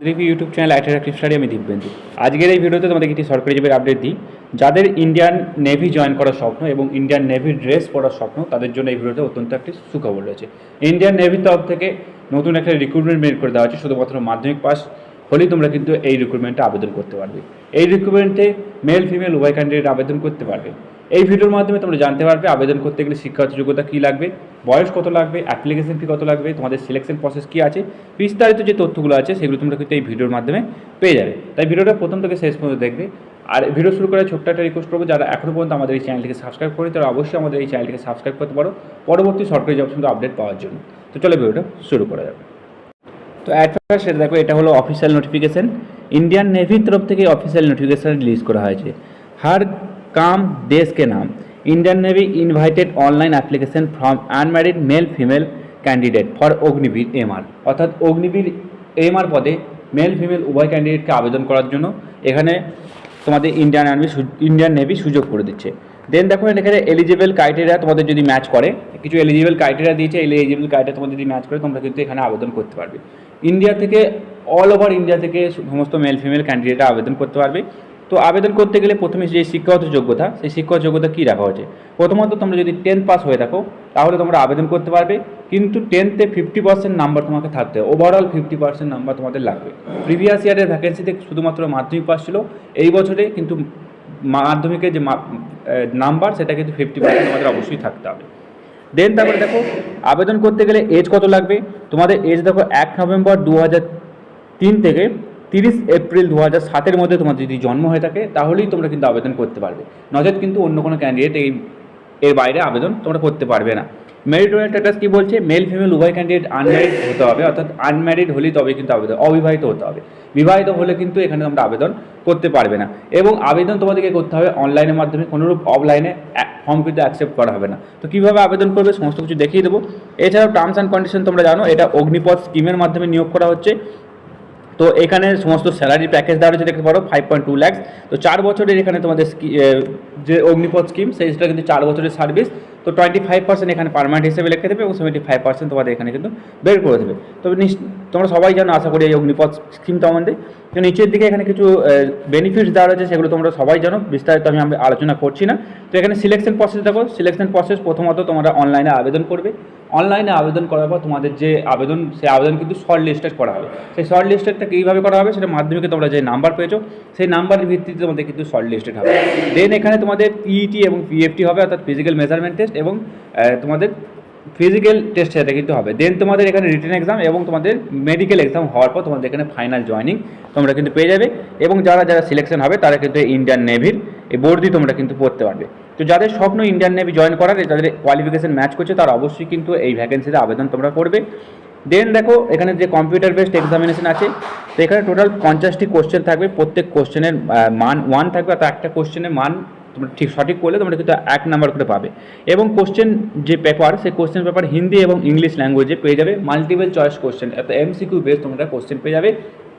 রিভি YouTube channel attractive study আমি দিব্যেন্দু। আজকের এই ভিডিওতে তোমাদের একটি সরকারি জবের আপডেট দিই। যাদের ইন্ডিয়ান নেভি জয়েন করার স্বপ্ন এবং ইন্ডিয়ান নেভির ড্রেস পরার স্বপ্ন, তাদের জন্য এই ভিডিওতে অত্যন্ত একটি সুখবর রয়েছে। ইন্ডিয়ান নেভির তরফ থেকে নতুন একটা রিক্রুটমেন্ট বের করে দেওয়া হচ্ছে। শুধুমাত্র মাধ্যমিক পাস হলেই তোমরা কিন্তু এই রিক্রুটমেন্টে আবেদন করতে পারবে। এই রিক্রুটমেন্টে মেল ফিমেল উভয় ক্যান্ডিডেট আবেদন করতে পারবে। এই ভিডিওর মাধ্যমে তোমরা জানতে পারবে আবেদন করতে গেলে শিক্ষাগত যোগ্যতা কী লাগবে, বয়স কত লাগবে, অ্যাপ্লিকেশন ফি কত লাগবে, তোমাদের সিলেকশন প্রসেস কী আছে, বিস্তারিত যে তথ্যগুলো আছে সেগুলো তোমরা কিন্তু এই ভিডিওর মাধ্যমে পেয়ে যাবে। তাই ভিডিওটা প্রথম থেকে শেষ পর্যন্ত দেখবে। আর ভিডিও শুরু করে ছোট্ট একটা রিকোয়েস্ট করবো, যারা এখনও পর্যন্ত আমাদের এই চ্যানেলটিকে সাবস্ক্রাইব করে তারা অবশ্যই আমাদের এই চ্যানেলটিকে সাবস্ক্রাইব করতে পারো পরবর্তী সরকারি জব কিন্তু আপডেট পাওয়ার জন্য। তো চলো ভিডিওটা শুরু করা যাবে। তো অ্যাট ফার্স্ট সেটা দেখো, এটা হলো অফিসিয়াল নোটিফিকেশন। ইন্ডিয়ান নেভির তরফ থেকে অফিসিয়াল নোটিফিকেশন রিলিজ করা হয়েছে। হার কাম দেশ কে নাম, Indian navy invited online application from unmarried male female candidate for Agniveer MR, অর্থাৎ অগ্নিবীর এমআর পদে মেল ফিমেল উভয় ক্যান্ডিডেটকে আবেদন করার জন্য এখানে তোমাদের ইন্ডিয়ান নেভি সুযোগ করে দিচ্ছে। দেন দেখো এখানে এলিজিবল ক্রাইটেরিয়া তোমাদের যদি ম্যাচ করে, কিছু এলিজিবল ক্রাইটেরিয়া দিয়েছে, এলিজিবল ক্রাইটেরিয়া তোমাদের যদি ম্যাচ করে তোমরা কিন্তু এখানে আবেদন করতে পারবে। ইন্ডিয়া থেকে অল ওভার ইন্ডিয়া থেকে সমস্ত মেল ফিমেল ক্যান্ডিডেটরা আবেদন করতে পারবে। তো আবেদন করতে গেলে প্রথমে যে শিক্ষাগত যোগ্যতা, সেই শিক্ষাগত যোগ্যতা কী রাখা হয়েছে? প্রথমত তোমরা যদি 10 পাস হয়ে থাকো তাহলে তোমরা আবেদন করতে পারবে, কিন্তু 10তে 50% নাম্বার তোমাকে থাকতে হবে, ওভারঅল 50% নাম্বার তোমাদের লাগবে। প্রিভিয়াস ইয়ারের ভ্যাকেন্সিতে শুধুমাত্র মাধ্যমিক পাস ছিল, এই বছরে কিন্তু মাধ্যমিকের যে নাম্বার সেটা কিন্তু 50% তোমাদের অবশ্যই থাকতে হবে। দেন তারপরে দেখো আবেদন করতে গেলে এজ কত লাগবে। তোমাদের এজ দেখো 1 নভেম্বর 2003 থেকে 30 এপ্রিল 2007 মধ্যে তোমার যদি জন্ম হয়ে থাকে তাহলেই তোমরা কিন্তু আবেদন করতে পারবে, নচেত কিন্তু অন্য কোনো ক্যান্ডিডেট এর বাইরে আবেদন তোমরা করতে পারবে না। মেরিটোরিয়াল স্ট্যাটাস কী বলছে? মেল ফিমেল উভয় ক্যান্ডিডেট আনম্যারিড হতে হবে, অর্থাৎ আনম্যারিড হলেই তবে কিন্তু আবেদন, অবিবাহিত হতে হবে। বিবাহিত হলে কিন্তু এখানে তোমরা আবেদন করতে পারবে না, এবং আবেদন তোমাদেরকে করতে হবে অনলাইনের মাধ্যমে, কোনোরূপ অফলাইনে ফর্ম কিন্তু অ্যাকসেপ্ট করা হবে না। তো কীভাবে আবেদন করবে সমস্ত কিছু দেখিয়ে দেবো। এছাড়াও টার্মস অ্যান্ড কন্ডিশন তোমরা জানো, এটা অগ্নিপথ স্কিমের মাধ্যমে নিয়োগ করা হচ্ছে। তো এখানে সমস্ত স্যালারি প্যাকেজ দেওয়া রয়েছে, দেখতে পারো 5.2 লাখ। তো 4 বছরের এখানে তোমাদের যে অগ্নিপথ স্কিম সেটা কিন্তু 4 বছরের সার্ভিস। তো 25% এখানে পার্মানেন্ট হিসেবে লিখে দেবে এবং 75% তোমাদের এখানে কিন্তু বের করে দেবে। তবে তোমরা সবাই জানো আশা করি এই অগ্নিপথ স্কিম তোমাদের। তো নিচের দিকে এখানে কিছু বেনিফিটস দেওয়া রয়েছে, সেগুলো তোমরা সবাই জানো, বিস্তারিত আমি আলোচনা করছি না। তো এখানে সিলেকশন প্রসেস দেখো, সিলেকশন প্রসেস প্রথমত তোমরা অনলাইনে আবেদন করবে। অনলাইনে আবেদন করার পর তোমাদের যে আবেদন, সেই আবেদন কিন্তু শর্ট লিস্টেড করা হবে। সেই শর্ট লিস্টেডটা কীভাবে করা হবে? সেটা মাধ্যমিকে তোমরা যে নাম্বার পেয়েছো সেই নাম্বারের ভিত্তিতে তোমাদের কিন্তু শর্ট লিস্টেড হবে। দেন এখানে তোমাদের পিইটি এবং পিএফটি হবে, অর্থাৎ ফিজিক্যাল মেজারমেন্ট টেস্ট, এবং তোমাদের ফিজিক্যাল টেস্ট সেটা কিন্তু হবে। দেন তোমাদের এখানে রিটেন এক্সাম এবং তোমাদের মেডিকেল এক্সাম হওয়ার পর তোমাদের এখানে ফাইনাল জয়নিং তোমরা কিন্তু পেয়ে যাবে। এবং যারা সিলেকশন হবে তারা কিন্তু ইন্ডিয়ান নেভির এই বর্দি তোমরা কিন্তু পড়তে পারবে। তো যাদের স্বপ্ন ইন্ডিয়ান নেভি জয়েন করার, যাদের কোয়ালিফিকেশন ম্যাচ করছে, তারা অবশ্যই কিন্তু এই ভ্যাকেন্সিতে আবেদন তোমরা করবে। দেন দেখো এখানে যে কম্পিউটার বেসড এক্সামিনেশন আছে, তো এখানে টোটাল 50টি কোশ্চেন থাকবে, প্রত্যেক কোশ্চেনের মান 1 থাকবে, অর্থাৎ একটা কোশ্চেনের মান তোমরা ঠিক সঠিক করলে তোমরা কিন্তু 1 নাম্বার করে পাবে। এবং কোশ্চেন যে পেপার, সেই কোশ্চেন পেপার হিন্দি এবং ইংলিশ ল্যাঙ্গুয়েজে পেয়ে যাবে। মাল্টিপল চয়েস কোশ্চেন, অর্থাৎ এমসিকিউ বেস তোমরা কোশ্চেন পেয়ে যাবে।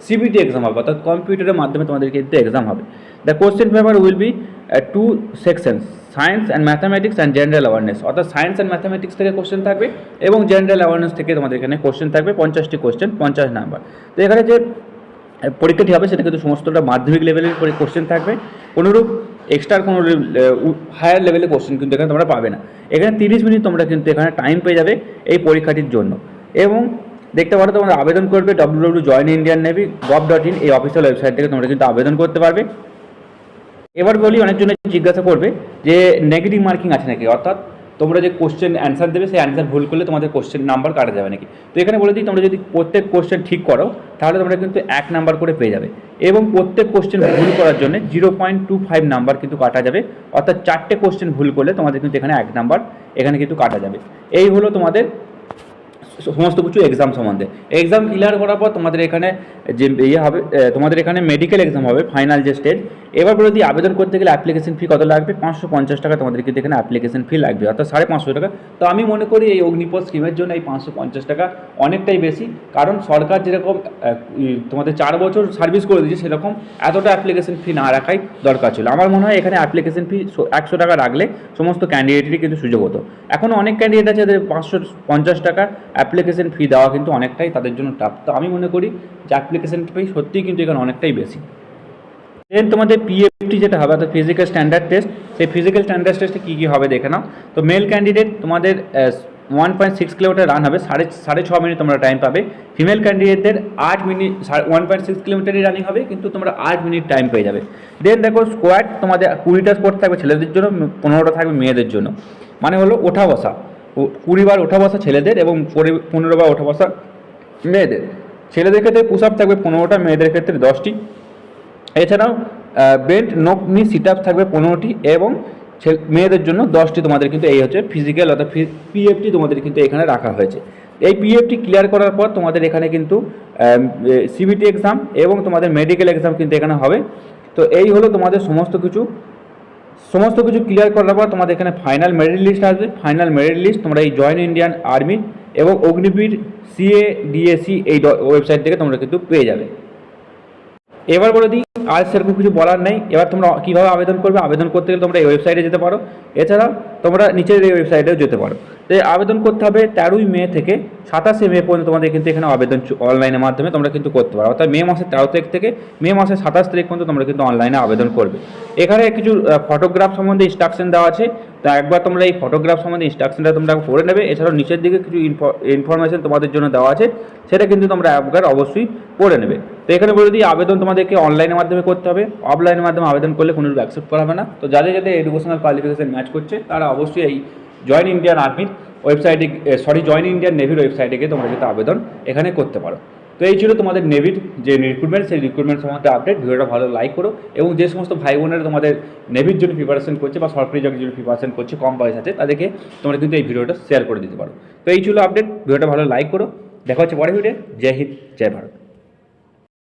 সিবিটি এক্সাম হবে, অর্থাৎ কম্পিউটারের মাধ্যমে তোমাদের কিন্তু এক্সাম হবে। The question paper will be 2 sections, science and mathematics and general awareness, অর্থাৎ সায়েন্স অ্যান্ড ম্যাথামেটিক্স থেকে কোশ্চেন থাকবে এবং জেনারেল অ্যাওয়ারনেস থেকে তোমাদের এখানে কোশ্চেন থাকবে। 50টি কোশ্চেন, 50 নাম্বার। তো এখানে যে পরীক্ষাটি হবে সেটা কিন্তু সমস্তটা মাধ্যমিক লেভেলের কোশ্চেন থাকবে, কোনোরূপ এক্সট্রা কোনো হায়ার লেভেলের কোশ্চেন কিন্তু এখানে তোমরা পাবে না। এখানে 30 মিনিট তোমরা কিন্তু এখানে টাইম পেয়ে যাবে এই পরীক্ষাটির জন্য। এবং দেখতে পারো তোমরা আবেদন করবে www.joinindiannavy.gov.in এই অফিসিয়াল ওয়েবসাইট থেকে তোমরা কিন্তু আবেদন করতে পারবে। এবার বলি, অনেকজনে জিজ্ঞাসা করবে যে নেগেটিভ মার্কিং আছে নাকি, অর্থাৎ তোমরা যে কোশ্চেন অ্যান্সার দেবে সেই অ্যান্সার ভুল করলে তোমাদের কোশ্চেন নাম্বার কাটা যাবে নাকি। তো এখানে বলে দিই, তোমরা যদি প্রত্যেক কোশ্চেন ঠিক করো তাহলে তোমরা কিন্তু 1 নাম্বার করে পেয়ে যাবে, এবং প্রত্যেক কোশ্চেন ভুল করার জন্য 0.25 নাম্বার কিন্তু কাটা যাবে, অর্থাৎ 4টে কোশ্চেন ভুল করলে তোমাদের কিন্তু এখানে 1 নাম্বার এখানে কিন্তু কাটা যাবে। এই হলো তোমাদের সমস্ত কিছু এক্সাম সম্বন্ধে। এক্সাম ক্লিয়ার করার পর তোমাদের এখানে যে হবে, তোমাদের এখানে মেডিকেল এক্সাম হবে, ফাইনাল যে স্টেজ। এবার বলে দিই আবেদন করতে গেলে অ্যাপ্লিকেশন ফি কত লাগবে। 550 টাকা তোমাদের কিন্তু এখানে অ্যাপ্লিকেশন ফি লাগবে, অর্থাৎ 550 টাকা। তো আমি মনে করি এই অগ্নিপথ স্কিমের জন্য এই 550 টাকা অনেকটাই বেশি, কারণ সরকার যেরকম তোমাদের 4 বছর সার্ভিস করে দিয়েছে, সেরকম এতটা অ্যাপ্লিকেশন ফি না রাখাই দরকার ছিল। আমার মনে হয় এখানে অ্যাপ্লিকেশন ফি 100 টাকা রাখলে সমস্ত ক্যান্ডিডেটেরই কিন্তু সুযোগ হতো। এখনও অনেক ক্যান্ডিডেট আছে যাদের 550 টাকা অ্যাপ্লিকেশন ফি দেওয়া কিন্তু অনেকটাই তাদের জন্য টাফ। তো আমি মনে করি যে অ্যাপ্লিকেশন ফি সত্যিই কিন্তু এখানে অনেকটাই বেশি। দেন তোমাদের পিএফটি যেটা হবে অর্থাৎ ফিজিক্যাল স্ট্যান্ডার্ড টেস্ট, সেই ফিজিক্যাল স্ট্যান্ডার্ড টেস্টে কী কী হবে দেখে নাও। তো মেল ক্যান্ডিডেট তোমাদের 1.6 কিলোমিটার রান হবে, সাড়ে ছ মিনিট তোমরা টাইম পাবে। ফিমেল ক্যান্ডিডেটদের 8 মিনিট 1.6 কিলোমিটারই রানিং হবে, কিন্তু তোমরা 8 মিনিট টাইম পেয়ে যাবে। দেন দেখো স্কোয়াড তোমাদের 20টা স্পোর্ট থাকবে ছেলেদের জন্য, 15টা থাকবে মেয়েদের জন্য। মানে হলো ওঠা বসা, 20 বার ওঠা বসা ছেলেদের এবং 15 বার ওঠা বসা মেয়েদের। ছেলেদের ক্ষেত্রে পুশ আপ থাকবে 15টা, মেয়েদের ক্ষেত্রে 10টি। এছাড়াও বেন্ট নোক নি সিট আপ থাকবে 15টি এবং মেয়েদের জন্য 10টি। তোমাদের কিন্তু এই হচ্ছে ফিজিক্যাল অর্থাৎ পিএফটি তোমাদের কিন্তু এখানে রাখা হয়েছে। এই পিএফটি ক্লিয়ার করার পর তোমাদের এখানে কিন্তু সিবিটি এক্সাম এবং তোমাদের মেডিকেল এক্সাম কিন্তু এখানে হবে। তো এই হলো তোমাদের সমস্ত কিছু ক্লিয়ার করার পর তোমাদের এখানে ফাইনাল মেরিট লিস্ট আসবে। ফাইনাল মেরিট লিস্ট তোমরা এই জয়েন ইন্ডিয়ান আর্মি এবং অগ্নিবীর CADSC এই ওয়েবসাইট থেকে তোমরা কিন্তু পেয়ে যাবে। এবার বলে দিই, আর সেরকম কিছু বলার নেই। এবার তোমরা কীভাবে আবেদন করবে, আবেদন করতে গেলে তোমরা এই ওয়েবসাইটে যেতে পারো, এছাড়া তোমরা নিচের এই ওয়েবসাইটেও যেতে পারো। তো আবেদন করতে হবে 13ই মে থেকে 27শে মে পর্যন্ত তোমাদের কিন্তু এখানে আবেদন অনলাইনের মাধ্যমে তোমরা কিন্তু করতে পারো। অর্থাৎ মে মাসের 13 তারিখ থেকে মে মাসের 27 তারিখ পর্যন্ত তোমরা কিন্তু অনলাইনে আবেদন করবে। এখানে কিছু ফটোগ্রাফ সম্বন্ধে ইনস্ট্রাকশন দেওয়া আছে, তো একবার তোমরা এই ফটোগ্রাফ সম্বন্ধে ইনস্ট্রাকশনটা তোমরা পড়ে নেবে। এছাড়াও নিচের দিকে কিছু ইনফরমেশন তোমাদের জন্য দেওয়া আছে, সেটা কিন্তু তোমরা একবার অবশ্যই পড়ে নেবে। তো এখানে বলে দিই, আবেদন তোমাদেরকে অনলাইনের মাধ্যমে করতে হবে, অফলাইনের মাধ্যমে আবেদন করলে কোনো অ্যাকসেপ্ট করা হবে না। তো যাদের যাদের এডুকেশনাল কোয়ালিফিকেশন ম্যাচ করছে তারা অবশ্যই এই জয়েন ইন্ডিয়ান আর্মির ওয়েবসাইটে জয়েন ইন্ডিয়ান নেভির ওয়েবসাইটে গিয়ে তোমরা কিন্তু আবেদন এখানে করতে পারো। তো এই ছিল তোমাদের নেভির যে রিক্রুটমেন্ট, সেই রিক্রুটমেন্ট সম্বন্ধে আপডেট। ভিডিওটা ভালো লাইক করো এবং যে সমস্ত ভাই বোনেরা তোমাদের নেভির জন্য প্রিপারেশন করছে বা সরকারি জবের জন্য প্রিপারেশন করছে কম পয়সাতে, তাদেরকে তোমরা কিন্তু এই ভিডিওটা শেয়ার করে দিতে পারো। তো এই ছিল আপডেট, ভিডিওটা ভালো লাইক করো। দেখা হচ্ছে পরের ভিডিও। জয় হিন্দ, জয় ভারত।